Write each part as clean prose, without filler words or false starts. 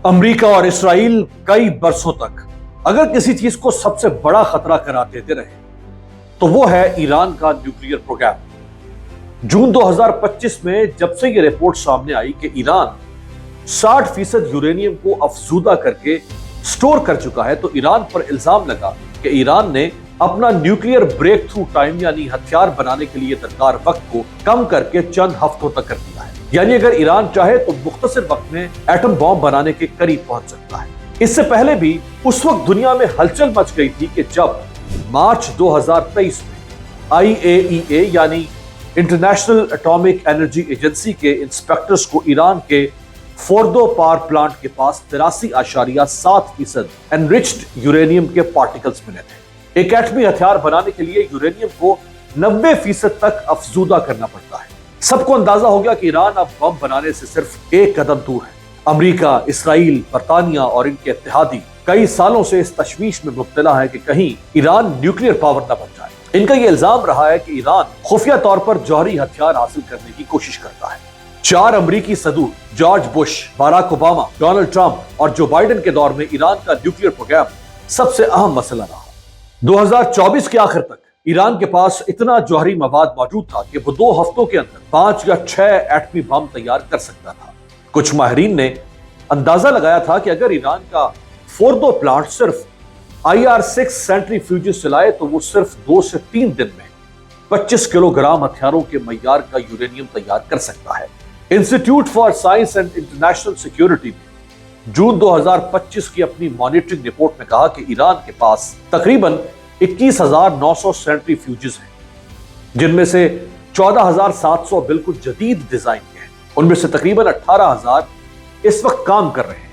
امریکہ اور اسرائیل کئی برسوں تک اگر کسی چیز کو سب سے بڑا خطرہ قرار دیتے رہے تو وہ ہے ایران کا نیوکلیئر پروگرام۔ جون 2025 میں جب سے یہ رپورٹ سامنے آئی کہ ایران 60% یورینیم کو افزودہ کر کے سٹور کر چکا ہے تو ایران پر الزام لگا کہ ایران نے اپنا نیوکلیئر بریک تھرو ٹائم یعنی ہتھیار بنانے کے لیے درکار وقت کو کم کر کے چند ہفتوں تک کر دیا ہے، یعنی اگر ایران چاہے تو مختصر وقت میں ایٹم بم بنانے کے قریب پہنچ سکتا ہے۔ اس سے پہلے بھی اس وقت دنیا میں ہلچل مچ گئی تھی کہ جب مارچ 2023 میں IAEA یعنی انٹرنیشنل اٹامک انرجی ایجنسی کے انسپیکٹرز کو ایران کے فوردو پاور پلانٹ کے پاس 83.7% انریچڈ یورینیم کے پارٹیکلز ملے تھے۔ ایک ایٹمی ہتھیار بنانے کے لیے یورینیم کو 90% تک افزودہ کرنا پڑتا ہے۔ سب کو اندازہ ہو گیا کہ ایران اب بم بنانے سے صرف ایک قدم دور ہے۔ امریکہ، اسرائیل، برطانیہ اور ان کے اتحادی کئی سالوں سے اس تشویش میں مبتلا ہے کہ کہیں ایران نیوکلیئر پاور نہ بن جائے۔ ان کا یہ الزام رہا ہے کہ ایران خفیہ طور پر جوہری ہتھیار حاصل کرنے کی کوشش کرتا ہے۔ 4 امریکی صدور George Bush, Barack Obama, Donald Trump اور جو بائیڈن کے دور میں ایران کا نیوکلیئر پروگرام سب سے اہم مسئلہ رہا۔ 2024 کے آخر تک ایران کے پاس اتنا جوہری مواد موجود تھا کہ وہ 2 ہفتوں کے اندر 5 یا 6 ایٹمی بم تیار کر سکتا تھا۔ کچھ ماہرین نے اندازہ لگایا تھا کہ اگر ایران کا فوردو پلانٹ صرف IR-6 سینٹریفیوجز چلائے تو وہ صرف 2 سے 3 دن میں 25 کلو گرام ہتھیاروں کے معیار کا یورینیم تیار کر سکتا ہے۔ Institute for science and international security نے جون 2025 کی اپنی مانیٹرنگ رپورٹ میں کہا کہ ایران کے پاس تقریباً 21,900 سینٹریفیوجز ہیں، جن میں سے 14,700 بالکل جدید ڈیزائن کے ہیں۔ ان میں سے تقریباً 18,000 اس وقت کام کر رہے ہیں۔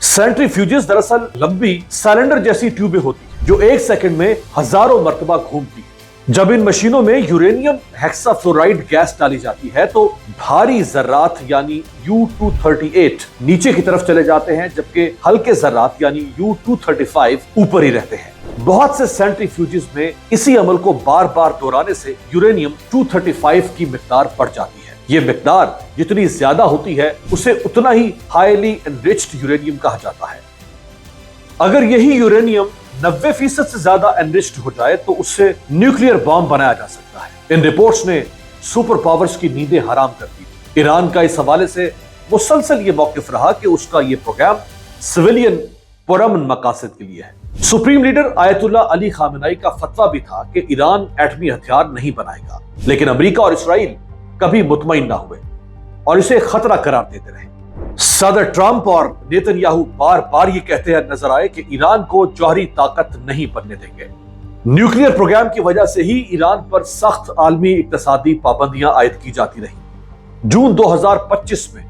سینٹریفیوجز دراصل لمبی سلنڈر جیسی ٹیوبیں ہوتی ہیں جو 1 سیکنڈ میں ہزاروں مرتبہ گھومتی ہیں۔ جب ان مشینوں میں یورینیم ہیکسا فلورائڈ گیس ڈالی جاتی ہے تو بھاری ذرات یعنی U-238 نیچے کی طرف چلے جاتے ہیں، جبکہ ہلکے ذرات یعنی U-235 اوپر ہی رہتے ہیں۔ بہت سے سینٹریفیوجز میں اسی عمل کو بار بار دہرانے سے یورینیم 235 کی مقدار بڑھ جاتی ہے۔ یہ مقدار جتنی زیادہ ہوتی ہے اسے اتنا ہی ہائیلی انریچڈ یورینیم کہا جاتا ہے۔ اگر یہی یورینیم 90% سے زیادہ انریچڈ ہو جائے تو اس سے نیوکلیئر بم بنایا جا سکتا ہے۔ ان رپورٹس نے سپر پاورز کی نیندیں حرام کر دی۔ ایران کا اس حوالے سے مسلسل یہ موقف رہا کہ اس کا یہ پروگرام سویلین پرامن مقاصد کے لیے ہے۔ سپریم لیڈر آیت اللہ علی خامنائی کا فتویٰ بھی تھا کہ ایران ایٹمی ہتھیار نہیں بنائے گا، لیکن امریکہ اور اسرائیل کبھی مطمئن نہ ہوئے اور اسے خطرہ قرار دیتے رہے۔ صدر ٹرمپ اور نیتن یاہو بار بار یہ کہتے ہیں نظر آئے کہ ایران کو جوہری طاقت نہیں بننے دیں گے۔ نیوکلیئر پروگرام کی وجہ سے ہی ایران پر سخت عالمی اقتصادی پابندیاں عائد کی جاتی رہیں۔ جون 2025 میں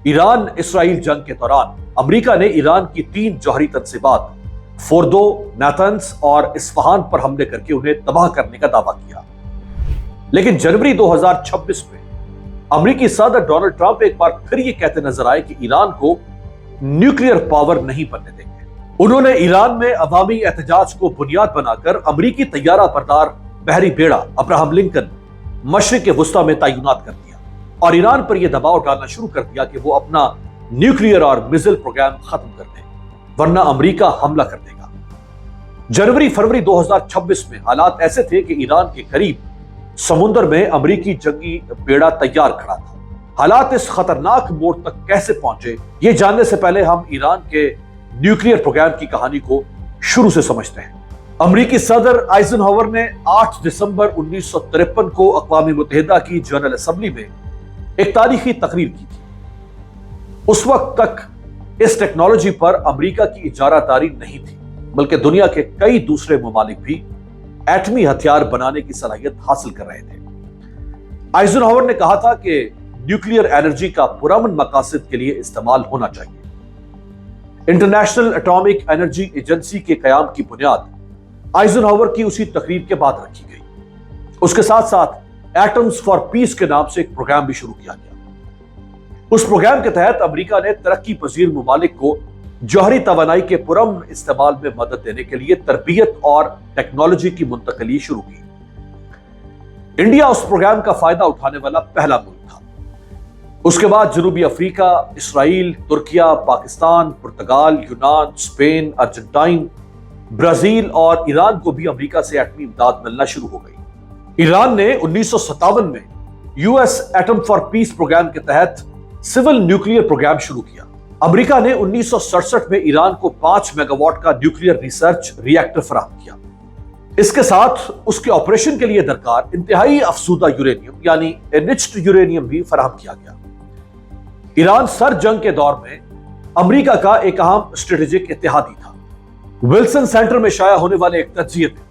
ایران اسرائیل جنگ کے دوران امریکہ نے ایران کی 3 جوہری تنصیبات فوردو، نیتنز اور اصفہان پر حملے کر کے انہیں تباہ کرنے کا دعویٰ کیا، لیکن جنوری 2026 میں امریکی صدر ڈونلڈ ٹرمپ ایک بار پھر یہ کہتے نظر آئے کہ ایران کو نیوکلیئر پاور نہیں بننے دیں گے۔ انہوں نے ایران میں عوامی احتجاج کو بنیاد بنا کر امریکی طیارہ بردار بحری بیڑا ابراہم لنکن مشرق وسطی میں تعینات کر دیا اور ایران پر یہ دباؤ ڈالنا شروع کر دیا کہ وہ اپنا نیوکلیئر اور میزائل پروگرام ختم کر دیں ورنہ امریکہ حملہ کر دے گا۔ جنوری فروری 2026 میں حالات ایسے تھے کہ ایران کے قریب سمندر میں امریکی جنگی بیڑا تیار کھڑا تھا۔ حالات اس خطرناک موڑ تک کیسے پہنچے یہ جاننے سے پہلے ہم ایران کے نیوکلیئر پروگرام کی کہانی کو شروع سے سمجھتے ہیں۔ امریکی صدر آئزن ہاور نے 8 دسمبر 1953 کو اقوام متحدہ کی جنرل اسمبلی میں ایک تاریخی تقریر کی تھی۔ اس وقت تک اس ٹیکنالوجی پر امریکہ کی اجارہ داری نہیں تھی، بلکہ دنیا کے کئی دوسرے ممالک بھی ایٹمی ہتھیار بنانے کی صلاحیت حاصل کر رہے تھے۔ آئزن ہاور نے کہا تھا کہ نیوکلیئر انرجی کا پرامن مقاصد کے لیے استعمال ہونا چاہیے۔ انٹرنیشنل اٹامک انرجی ایجنسی کے قیام کی بنیاد آئزن ہاور کی اسی تقریر کے بعد رکھی گئی۔ اس کے ساتھ ساتھ ایٹمز فار پیس کے نام سے ایک پروگرام بھی شروع کیا گیا۔ اس پروگرام کے تحت امریکہ نے ترقی پذیر ممالک کو جوہری توانائی کے پرامن استعمال میں مدد دینے کے لیے تربیت اور ٹیکنالوجی کی منتقلی شروع کی۔ انڈیا اس پروگرام کا فائدہ اٹھانے والا پہلا ملک تھا۔ اس کے بعد جنوبی افریقہ، اسرائیل، ترکیہ، پاکستان، پرتگال، یونان، اسپین، ارجنٹائن، برازیل اور ایران کو بھی امریکہ سے ایٹمی امداد ملنا شروع ہو گئی۔ ایران نے 1957 میں U S atom for peace programme کے تحت سول نیوکلیئر پروگرام شروع کیا۔ امریکہ نے 1967 میں ایران کو 5 میگا واٹ کا نیوکلیئر ریسرچ ری ایکٹر فراہم کیا۔ اس کے ساتھ اس کے آپریشن کے لیے درکار انتہائی افزودہ یورینیم یعنی انرچڈ یورینیم بھی فراہم کیا گیا۔ ایران سر جنگ کے دور میں امریکہ کا ایک اہم اسٹریٹجک اتحادی تھا۔ ولسن سینٹر میں شائع ہونے والے ایک تجزیے میں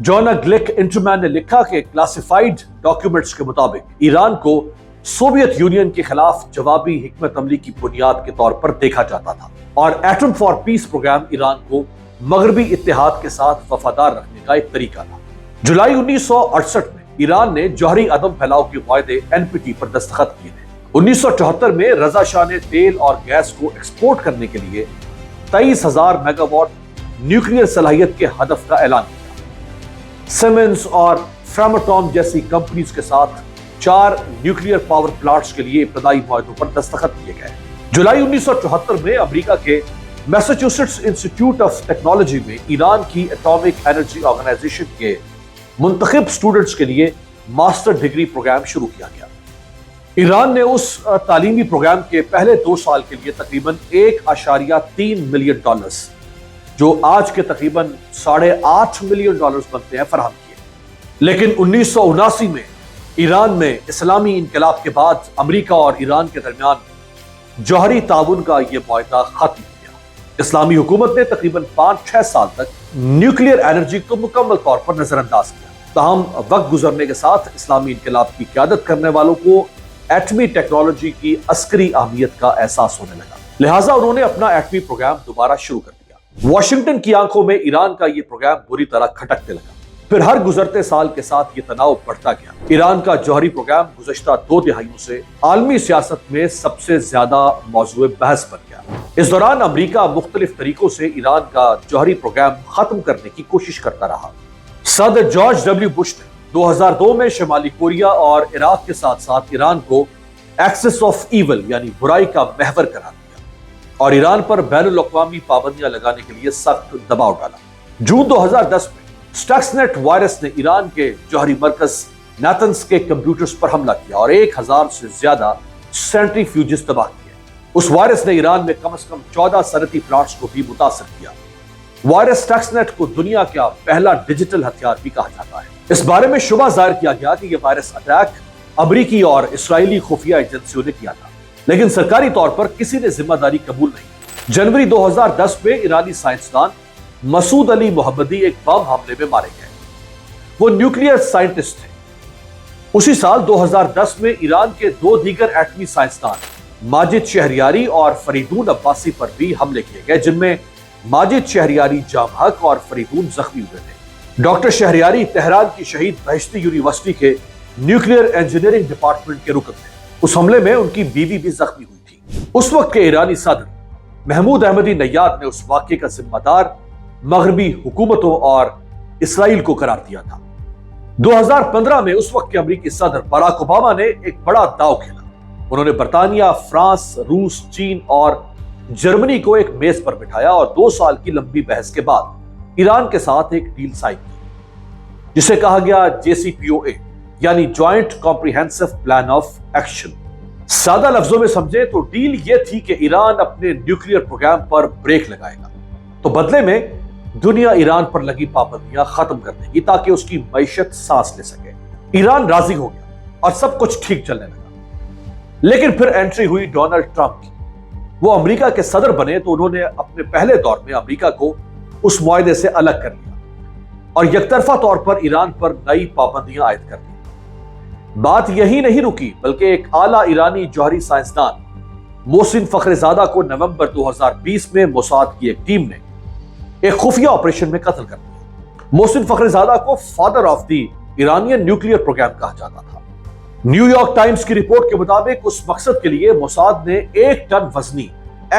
جونا گلک انٹرمین نے لکھا کہ کلاسیفائیڈ ڈاکیومنٹس کے مطابق ایران کو سوویت یونین کے خلاف جوابی حکمت عملی کی بنیاد کے طور پر دیکھا جاتا تھا، اور atom for peace programme Iran کو مغربی اتحاد کے ساتھ وفادار رکھنے کا ایک طریقہ تھا۔ جولائی 1968 میں ایران نے جوہری عدم پھیلاؤ کے معاہدے NPT پر دستخط کیے تھے۔ 1974 میں رضا شاہ نے تیل اور گیس کو ایکسپورٹ کرنے کے لیے 23,000 میگا واٹ نیوکلیئر صلاحیت کے ہدف کا اعلان کیا۔ سیمنز اور فرامیٹون جیسی کمپنیز کے ساتھ 4 نیوکلیئر پاور پلانٹس کے لیے ابتدائی معاہدوں پر دستخط کیے گئے۔ جولائی 1974 میں امریکہ کے میساچوسٹس انسٹیٹیوٹ آف ٹیکنالوجی میں ایران کی ایٹامک انرجی آرگنائزیشن کے منتخب اسٹوڈنٹس کے لیے ماسٹر ڈگری پروگرام شروع کیا گیا۔ ایران نے اس تعلیمی پروگرام کے پہلے 2 سال کے لیے تقریباً $1.3 ملین، جو آج کے تقریباً $8.5 ملین بنتے ہیں، فراہم کیے۔ لیکن 1979 میں ایران میں اسلامی انقلاب کے بعد امریکہ اور ایران کے درمیان جوہری تعاون کا یہ معاہدہ ختم ہو گیا۔ اسلامی حکومت نے تقریباً 5-6 سال تک نیوکلیئر انرجی کو مکمل طور پر نظر انداز کیا۔ تاہم وقت گزرنے کے ساتھ اسلامی انقلاب کی قیادت کرنے والوں کو ایٹمی ٹیکنالوجی کی عسکری اہمیت کا احساس ہونے لگا، لہٰذا انہوں نے اپنا ایٹمی پروگرام دوبارہ شروع کر دیا۔ واشنگٹن کی آنکھوں میں ایران کا یہ پروگرام بری طرح کھٹکنے لگا۔ پھر ہر گزرتے سال کے ساتھ یہ تناؤ بڑھتا گیا۔ ایران کا جوہری پروگرام گزشتہ 2 دہائیوں سے عالمی سیاست میں سب سے زیادہ موضوع بحث بن گیا۔ اس دوران امریکہ مختلف طریقوں سے ایران کا جوہری پروگرام ختم کرنے کی کوشش کرتا رہا۔ صدر جارج ڈبلیو بش نے 2002 میں شمالی کوریا اور عراق کے ساتھ ساتھ ایران کو ایکسس آف ایول یعنی برائی کا محور قرار دیا اور ایران پر بین الاقوامی پابندیاں لگانے کے لیے سخت دباؤ ڈالا۔ جون 2010 میں اسٹکس نیٹ وائرس نے ایران کے جوہری مرکز نیتنز کے کمپیوٹرز پر حملہ کیا اور 1000 سے زیادہ سینٹریفیوجز تباہ کیے۔ اس وائرس نے ایران میں کم از کم 14 صنعتی پلانٹس کو بھی متاثر کیا۔ وائرس اسٹکس نیٹ کو دنیا کا پہلا ڈیجیٹل ہتھیار بھی کہا جاتا ہے۔ اس بارے میں شبہ ظاہر کیا گیا کہ یہ وائرس اٹیک امریکی اور اسرائیلی خفیہ ایجنسیوں نے کیا تھا، لیکن سرکاری طور پر کسی نے ذمہ داری قبول نہیں۔ جنوری 2010 میں ایرانی سائنسدان مسعود علی محمدی ایک بم حملے میں مارے گئے۔ وہ نیوکلیئر سائنٹسٹ تھے۔ اسی سال 2010 میں ایران کے 2 دیگر ایٹمی سائنسدان ماجد شہریاری اور فریدون عباسی پر بھی حملے کیے گئے، جن میں ماجد شہریاری جام حق اور فریدون زخمی ہوئے تھے۔ ڈاکٹر شہریاری تہران کی شہید بہشتی یونیورسٹی کے نیوکلیئر انجینئرنگ ڈپارٹمنٹ کے رکن تھے۔ اس حملے میں ان کی بیوی بھی زخمی ہوئی تھی۔ اس وقت کے ایرانی صدر محمود احمدی نیاد نے اس واقعے کا ذمہ دار مغربی حکومتوں اور اسرائیل کو قرار دیا تھا۔ 2015 میں اس وقت کے امریکی صدر باراک اوباما نے ایک بڑا داؤ کھیلا۔ انہوں نے برطانیہ، فرانس، روس، چین اور جرمنی کو ایک میز پر بٹھایا اور 2 سال کی لمبی بحث کے بعد ایران کے ساتھ ایک ڈیل سائن کی، جسے کہا گیا JCPOA یعنی joint comprehensive plan of action. سادہ لفظوں میں سمجھیں تو ڈیل یہ تھی کہ ایران اپنے نیوکلیئر پروگرام پر بریک لگائے گا، تو بدلے میں دنیا ایران پر لگی پابندیاں ختم کر دے گی تاکہ اس کی معیشت سانس لے سکے۔ ایران راضی ہو گیا اور سب کچھ ٹھیک چلنے لگا۔ لیکن پھر انٹری ہوئی ڈونلڈ ٹرمپ کی۔ وہ امریکہ کے صدر بنے تو انہوں نے اپنے پہلے دور میں امریکہ کو اس معاہدے سے الگ کر لیا اور یک طرفہ طور پر ایران پر نئی پابندیاں عائد کر دی۔ بات یہی نہیں رکی بلکہ ایک اعلیٰ ایرانی جوہری سائنسدان محسن فخرزادہ کو نومبر 2020 میں موساد کی ایک ٹیم نے ایک خفیہ آپریشن میں قتل کر دیا۔ محسن فخرزادہ کو father of the Iranian nuclear program کہا جاتا تھا۔ نیو یارک ٹائمز کی رپورٹ کے مطابق اس مقصد کے لیے موساد نے 1 ٹن وزنی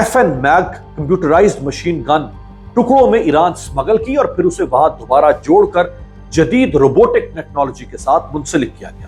FN MAG computerised machine gun ٹکڑوں میں ایران سمگل کی اور پھر اسے وہاں دوبارہ جوڑ کر جدید روبوٹک ٹیکنالوجی کے ساتھ منسلک کیا گیا۔